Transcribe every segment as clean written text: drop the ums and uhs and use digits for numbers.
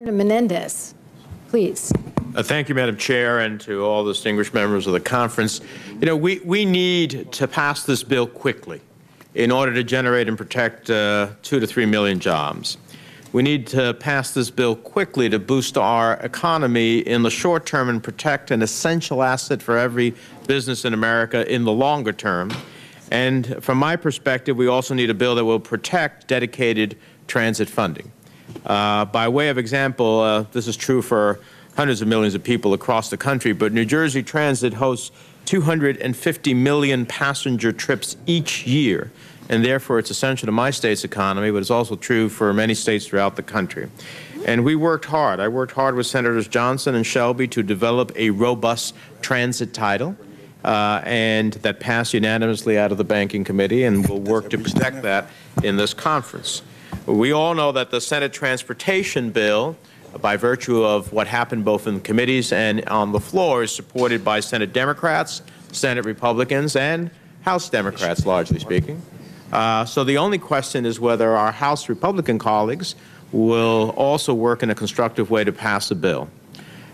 Menendez, please. Thank you, Madam Chair, and to all the distinguished members of the conference. You know, we need to pass this bill quickly in order to generate and protect 2 to 3 million jobs. We need to pass this bill quickly to boost our economy in the short term and protect an essential asset for every business in America in the longer term. And from my perspective, we also need a bill that will protect dedicated transit funding. By way of example, this is true for hundreds of millions of people across the country, but New Jersey Transit hosts 250 million passenger trips each year, and therefore it's essential to my state's economy, but it's also true for many states throughout the country. And we worked hard. I worked hard with Senators Johnson and Shelby to develop a robust transit title, and that passed unanimously out of the Banking Committee, and we'll work to protect that in this conference. We all know that the Senate Transportation Bill, by virtue of what happened both in the committees and on the floor, is supported by Senate Democrats, Senate Republicans, and House Democrats, largely speaking. So the only question is whether our House Republican colleagues will also work in a constructive way to pass the bill.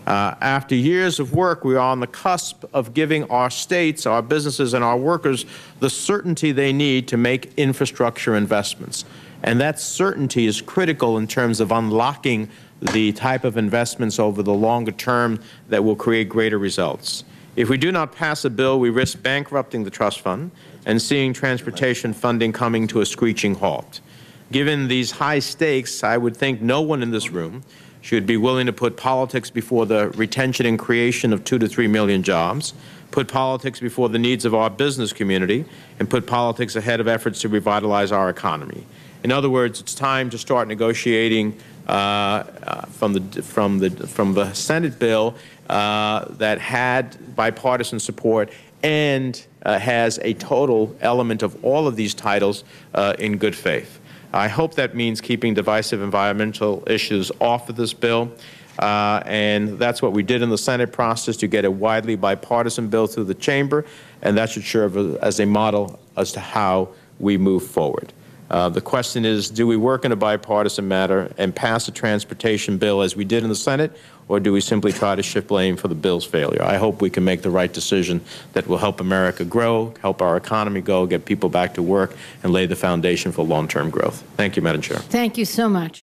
After years of work, we are on the cusp of giving our states, our businesses, and our workers the certainty they need to make infrastructure investments. And that certainty is critical in terms of unlocking the type of investments over the longer term that will create greater results. If we do not pass a bill, we risk bankrupting the trust fund and seeing transportation funding coming to a screeching halt. Given these high stakes, I would think no one in this room should be willing to put politics before the retention and creation of 2 to 3 million jobs, put politics before the needs of our business community, and put politics ahead of efforts to revitalize our economy. In other words, it's time to start negotiating from the Senate bill that had bipartisan support and has a total element of all of these titles in good faith. I hope that means keeping divisive environmental issues off of this bill, and that's what we did in the Senate process to get a widely bipartisan bill through the chamber, and that should serve as a model as to how we move forward. The question is, do we work in a bipartisan manner and pass a transportation bill as we did in the Senate, or do we simply try to shift blame for the bill's failure? I hope we can make the right decision that will help America grow, help our economy go, get people back to work, and lay the foundation for long-term growth. Thank you, Madam Chair. Thank you so much.